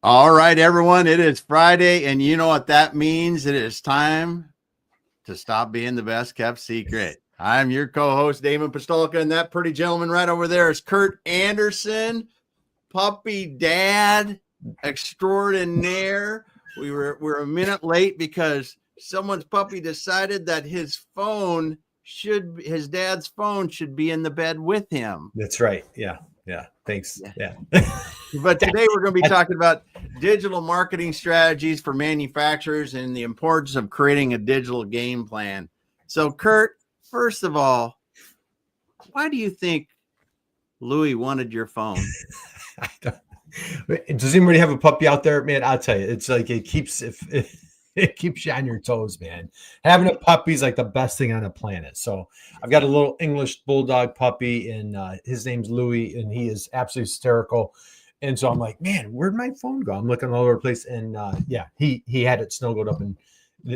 All right, everyone. It is Friday, and you know what that means. It is time to stop being the best kept secret. I'm your co-host, Damon Pistulka, and that pretty gentleman right over there is Curt Anderson, puppy dad extraordinaire. We're a minute late because someone's puppy decided that his dad's phone should be in the bed with him. That's right. Yeah. Thanks. Yeah. But today we're going to be talking about digital marketing strategies for manufacturers and the importance of creating a digital game plan. So, Curt, first of all, why do you think Louis wanted your phone? Does anybody have a puppy out there, man? I'll tell you, it's like it keeps you on your toes, man. Having a puppy is like the best thing on the planet. So I've got a little English bulldog puppy, and his name's Louis, and he is absolutely hysterical. And so I'm like, man, where'd my phone go? I'm looking all over the place, and he had it snuggled up, and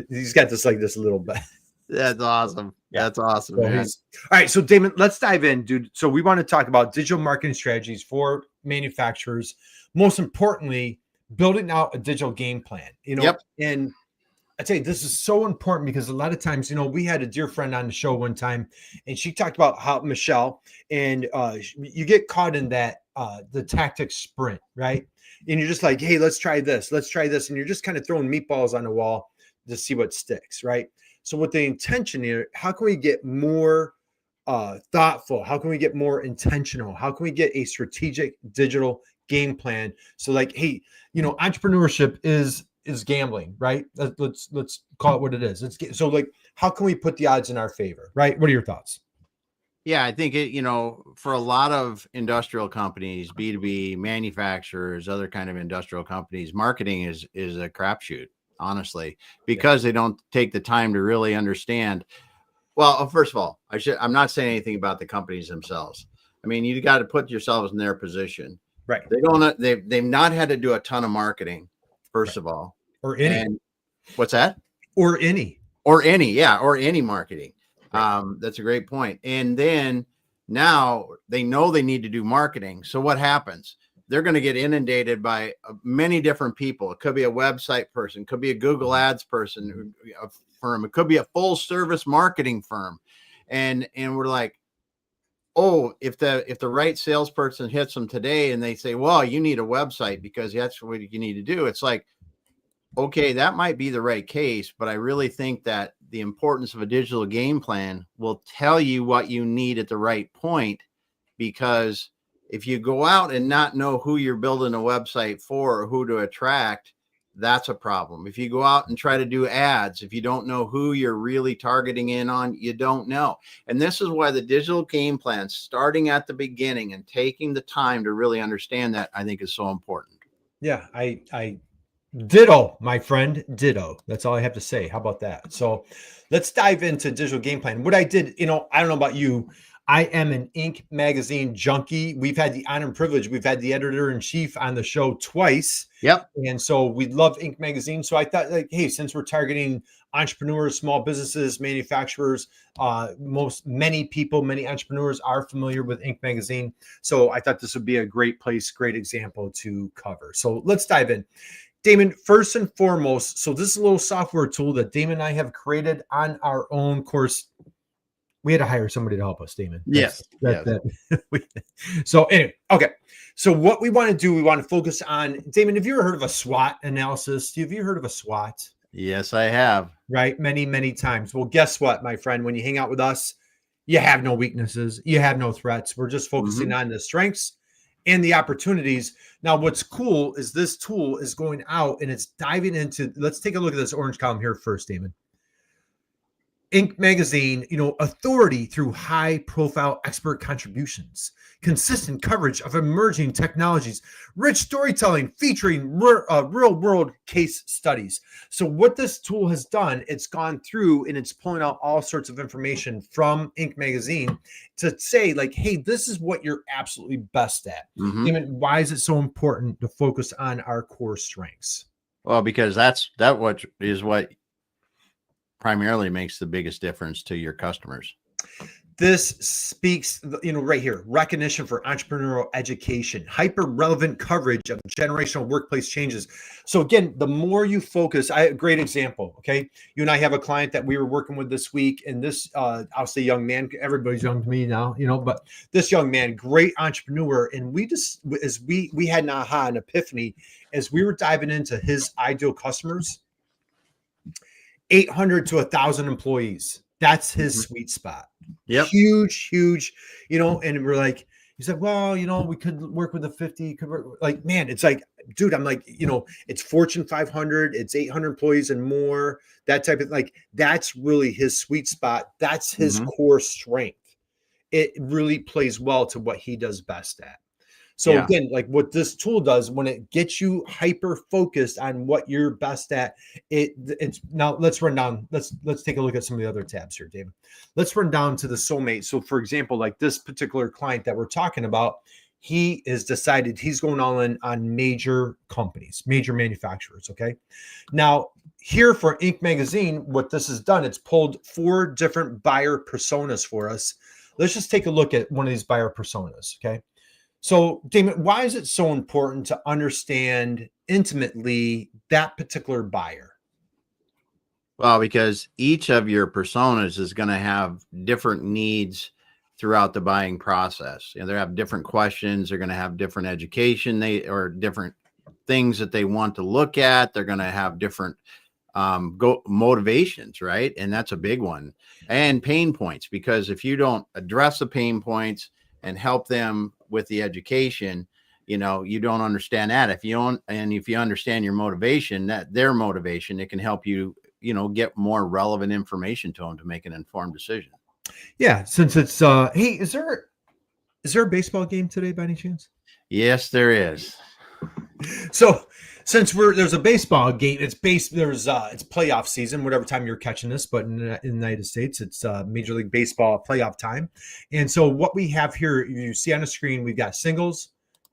he's got this little bit. That's awesome. Yeah. That's awesome. So all right, so Damon, let's dive in, dude. So we want to talk about digital marketing strategies for manufacturers. Most importantly, building out a digital game plan. And I tell you, this is so important because a lot of times, we had a dear friend on the show one time, and she talked about how Michelle, and you get caught in that the tactic sprint, right? And you're just like, hey, let's try this, and you're just kind of throwing meatballs on the wall to see what sticks, right? So with the intention here, how can we get more thoughtful? How can we get more intentional? How can we get a strategic digital game plan? So like, hey, entrepreneurship is gambling, right? Let's call it what it is. So like, how can we put the odds in our favor, right? What are your thoughts? Yeah, I think for a lot of industrial companies, B2B manufacturers, other kind of industrial companies, marketing is a crapshoot, honestly, because they don't take the time to really understand. Well, first of all, I'm not saying anything about the companies themselves. I mean, you got to put yourselves in their position. Right. They've not had to do a ton of marketing, first of all. Or any. And what's that? Or any marketing. Right. That's a great point. And then now they know they need to do marketing. So what happens? They're going to get inundated by many different people. It could be a website person, could be a Google Ads person, a firm. It could be a full service marketing firm. And we're like, oh, if the right salesperson hits them today and they say, well, you need a website because that's what you need to do. It's like, okay, that might be the right case, but I really think that the importance of a digital game plan will tell you what you need at the right point, because if you go out and not know who you're building a website for or who to attract, that's a problem. If you go out and try to do ads, if you don't know who you're really targeting in on, you don't know. And this is why the digital game plan, starting at the beginning and taking the time to really understand that, I think is so important. Yeah, I ditto, my friend, ditto. That's all I have to say. How about that? So let's dive into digital game plan. What I did, I don't know about you, I am an Inc. magazine junkie. We've had the honor and privilege. We've had the editor-in-chief on the show twice. Yep. And so we love Inc. magazine. So I thought, like, hey, since we're targeting entrepreneurs, small businesses, manufacturers, many entrepreneurs are familiar with Inc. magazine. So I thought this would be a great place, great example to cover. So let's dive in. Damon, first and foremost, so this is a little software tool that Damon and I have created on our own course. We had to hire somebody to help us, Damon. Yes. So anyway, okay. So what we want to do, we want to focus on, Damon, have you ever heard of a SWOT analysis? Have you heard of a SWOT? Yes, I have. Right. Many, many times. Well, guess what, my friend? When you hang out with us, you have no weaknesses. You have no threats. We're just focusing on the strengths and the opportunities. Now, what's cool is this tool is going out and it's diving into, let's take a look at this orange column here first, Damon. Inc. magazine, authority through high-profile expert contributions, consistent coverage of emerging technologies, rich storytelling featuring real-world case studies. So what this tool has done, it's gone through and it's pulling out all sorts of information from Inc. magazine to say, like, hey, this is what you're absolutely best at. Damon, why is it so important to focus on our core strengths? Well, because that what primarily makes the biggest difference to your customers. This speaks, right here, recognition for entrepreneurial education, hyper relevant coverage of generational workplace changes. So again, the more you focus, a great example. Okay. You and I have a client that we were working with this week, and this, I'll say young man, everybody's young to me now, but this young man, great entrepreneur. And we had an aha, an epiphany as we were diving into his ideal customers, 800 to 1,000 employees. That's his sweet spot. Yep. Huge, and we're like, he's like, well, we could work with a 50, could work like, man, it's like, dude, I'm like, it's Fortune 500, it's 800 employees and more, that type of, like, that's really his sweet spot. That's his core strength. It really plays well to what he does best at. So again, like what this tool does, when it gets you hyper focused on what you're best at, it's now let's run down. Let's take a look at some of the other tabs here, David. Let's run down to the soulmate. So for example, like this particular client that we're talking about, he has decided he's going all in on major companies, major manufacturers. Okay. Now here for Inc. Magazine, what this has done, it's pulled 4 different buyer personas for us. Let's just take a look at one of these buyer personas. Okay. So, Damon, why is it so important to understand intimately that particular buyer? Well, because each of your personas is going to have different needs throughout the buying process. They have different questions. They're going to have different education, or different things that they want to look at. They're going to have different motivations, right? And that's a big one. And pain points, because if you don't address the pain points and help them with the education, you don't understand that. If you understand your motivation, their motivation, it can help you, get more relevant information to them to make an informed decision. Yeah. Since it's, hey, is there a baseball game today by any chance? Yes, there is. So since there's a baseball game, it's playoff season, whatever time you're catching this, but in the United States, it's Major League Baseball playoff time. And so what we have here, you see on the screen, we've got singles,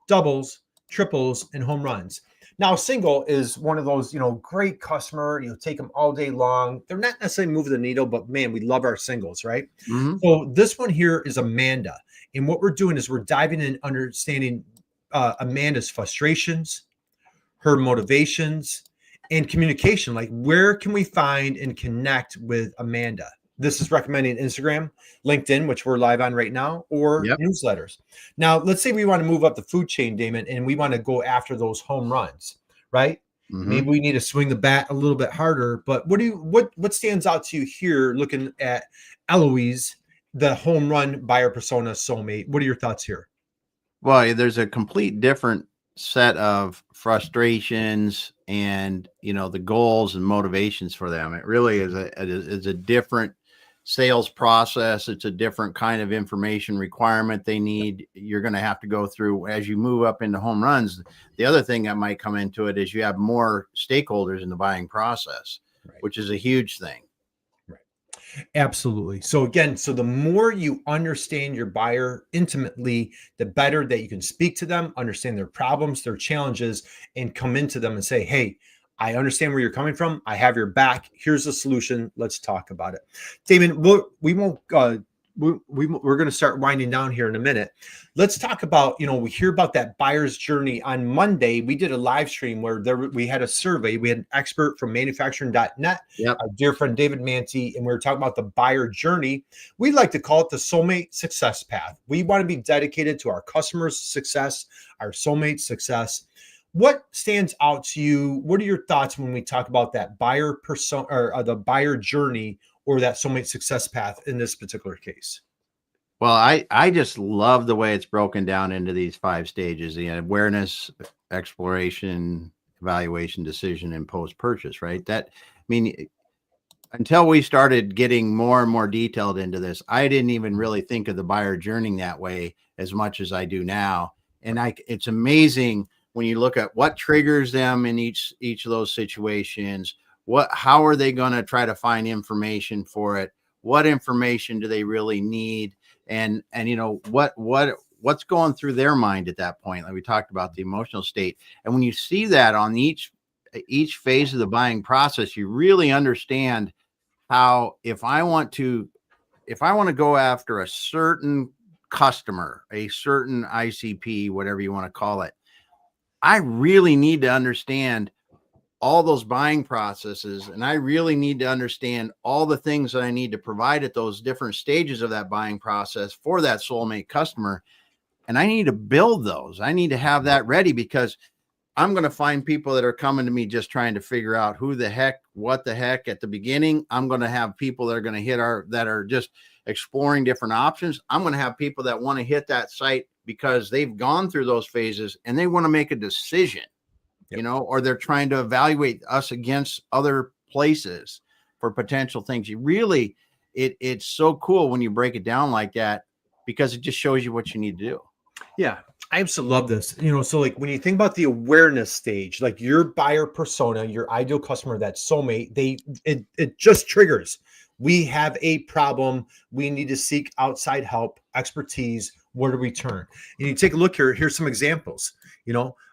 doubles, triples, and home runs. Now, single is one of those, great customer, take them all day long. They're not necessarily moving the needle, but man, we love our singles, right? Mm-hmm. So this one here is Amanda. And what we're doing is we're diving in, understanding Amanda's frustrations, her motivations, and communication. Like, where can we find and connect with Amanda? This is recommending Instagram, LinkedIn, which we're live on right now, or newsletters. Now, let's say we want to move up the food chain, Damon, and we want to go after those home runs, right? Mm-hmm. Maybe we need to swing the bat a little bit harder. But what stands out to you here, looking at Eloise, the home run buyer persona soulmate? What are your thoughts here? Well, there's a complete different set of frustrations and, the goals and motivations for them. It really is a different sales process. It's a different kind of information requirement they need. You're going to have to go through as you move up into home runs. The other thing that might come into it is you have more stakeholders in the buying process, which is a huge thing. Absolutely. So again, the more you understand your buyer intimately, the better that you can speak to them, understand their problems, their challenges, and come into them and say, hey, I understand where you're coming from. I have your back. Here's the solution. Let's talk about it. Damon, we won't we're going to start winding down here in a minute. Let's talk about, we hear about that buyer's journey. On Monday, we did a live stream where we had a survey. We had an expert from manufacturing.net, our dear friend David Manti, and we were talking about the buyer journey. We like to call it the soulmate success path. We want to be dedicated to our customers' success, our soulmate success. What stands out to you? What are your thoughts when we talk about that buyer persona, or the buyer journey, or that soulmate success path in this particular case? Well, I just love the way it's broken down into these 5 stages: the awareness, exploration, evaluation, decision, and post-purchase, right? Until we started getting more and more detailed into this, I didn't even really think of the buyer journey that way as much as I do now. And it's amazing when you look at what triggers them in each of those situations. How are they going to try to find information for it? What information do they really need? And what's going through their mind at that point? Like we talked about, the emotional state. And when you see that on each phase of the buying process, you really understand how, if if I want to go after a certain customer, a certain ICP, whatever you want to call it, I really need to understand all those buying processes. And I really need to understand all the things that I need to provide at those different stages of that buying process for that soulmate customer. And I need to build those. I need to have that ready, because I'm going to find people that are coming to me just trying to figure out who the heck, what the heck at the beginning. I'm going to have people that are going to that are just exploring different options. I'm going to have people that want to hit that site because they've gone through those phases and they want to make a decision, or they're trying to evaluate us against other places for potential things. You really, it's so cool when you break it down like that, because it just shows you what you need to do. Yeah, I absolutely love this. So like when you think about the awareness stage, like your buyer persona, your ideal customer, that soulmate, it just triggers. We have a problem. We need to seek outside help, expertise. Where do we turn? And you take a look here. Here's some examples.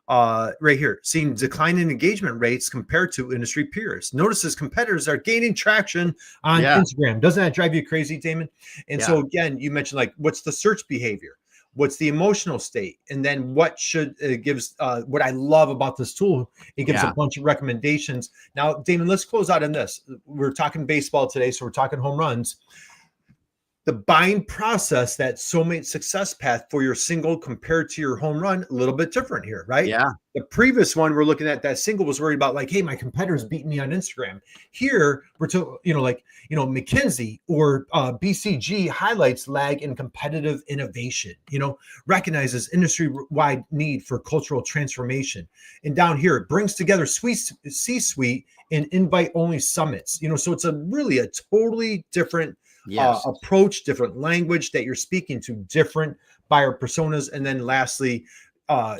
Right here, seeing decline in engagement rates compared to industry peers. Notice as competitors are gaining traction on Instagram. Doesn't that drive you crazy, Damon? And so again, you mentioned like, what's the search behavior? What's the emotional state? And then what should gives what I love about this tool, it gives a bunch of recommendations. Now, Damon, let's close out on this. We're talking baseball today, so we're talking home runs. The buying process, that soulmate success path for your single compared to your home run, a little bit different here, right? Yeah. The previous one we're looking at, that single was worried about like, hey, my competitor's beating me on Instagram. Here we're McKinsey or BCG highlights lag in competitive innovation, recognizes industry-wide need for cultural transformation. And down here, it brings together C-suite and invite-only summits, so it's a totally different approach, different language that you're speaking to different buyer personas. And then lastly,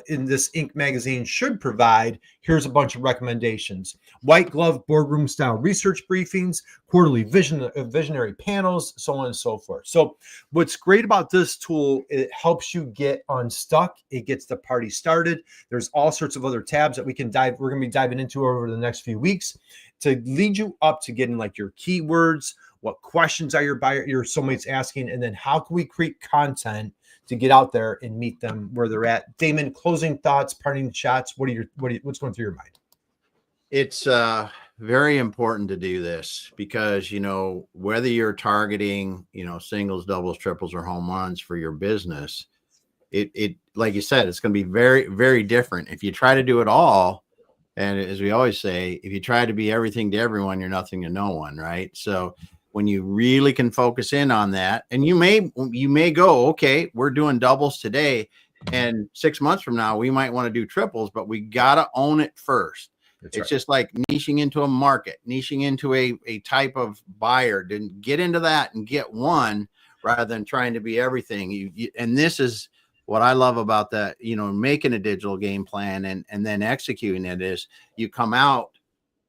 in this Inc. magazine should provide, here's a bunch of recommendations: white glove boardroom style research briefings, quarterly visionary panels, so on and so forth. So what's great about this tool, it helps you get unstuck. It gets the party started. There's all sorts of other tabs that we're going to be diving into over the next few weeks to lead you up to getting like your keywords. What questions are your soulmates asking? And then how can we create content to get out there and meet them where they're at? Damon, closing thoughts, parting shots. What's going through your mind? It's very important to do this because, whether you're targeting, singles, doubles, triples, or home runs for your business, it like you said, it's going to be very, very different. If you try to do it all, and as we always say, if you try to be everything to everyone, you're nothing to no one, right? So when you really can focus in on that, and you may go, okay, we're doing doubles today, and 6 months from now, we might want to do triples, but we got to own it first. It's just like niching into a market, niching into a type of buyer. Didn't get into that and get one rather than trying to be everything. And this is what I love about that, making a digital game plan and then executing it, is you come out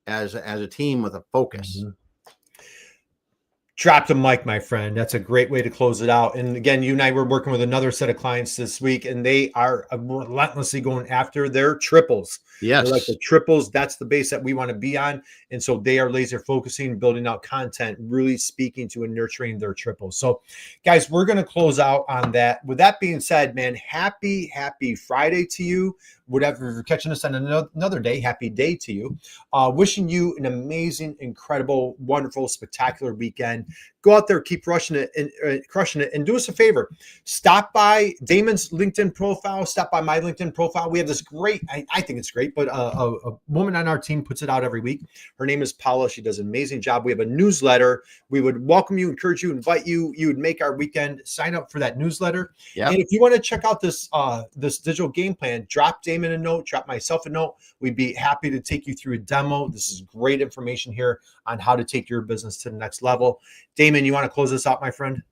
as a team with a focus. Mm-hmm. Drop the mic, my friend. That's a great way to close it out. And again, you and I were working with another set of clients this week, and they are relentlessly going after their triples. Yes. They're like the triples. That's the base that we want to be on. And so they are laser focusing, building out content, really speaking to and nurturing their triples. So guys, we're going to close out on that. With that being said, man, happy Friday to you. Whatever, if you're catching us on another day, happy day to you. Wishing you an amazing, incredible, wonderful, spectacular weekend. Go out there, keep crushing it, and do us a favor. Stop by Damon's LinkedIn profile. Stop by my LinkedIn profile. We have this great, I think it's great, but a woman on our team puts it out every week. Her name is Paula. She does an amazing job. We have a newsletter. We would welcome you, encourage you, invite you. You would make our weekend. Sign up for that newsletter. Yep. And if you want to check out this digital game plan, drop Damon a note, drop myself a note. We'd be happy to take you through a demo. This is great information here on how to take your business to the next level. Damon, you want to close this out, my friend?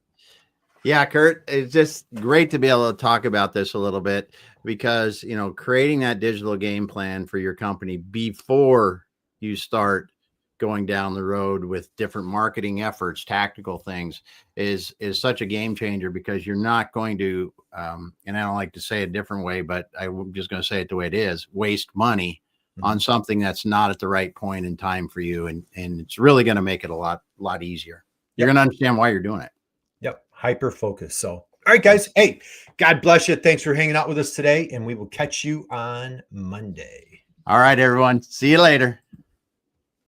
Yeah, Curt, it's just great to be able to talk about this a little bit because, creating that digital game plan for your company before you start going down the road with different marketing efforts, tactical things is such a game changer, because you're not going to, and I don't like to say it a different way, but I'm just going to say it the way it is, waste money on something that's not at the right point in time for you. And it's really going to make it a lot easier. You're going to understand why you're doing it. hyper focus. So, all right, guys. Hey, God bless you. Thanks for hanging out with us today, and we will catch you on Monday. All right, everyone. See you later.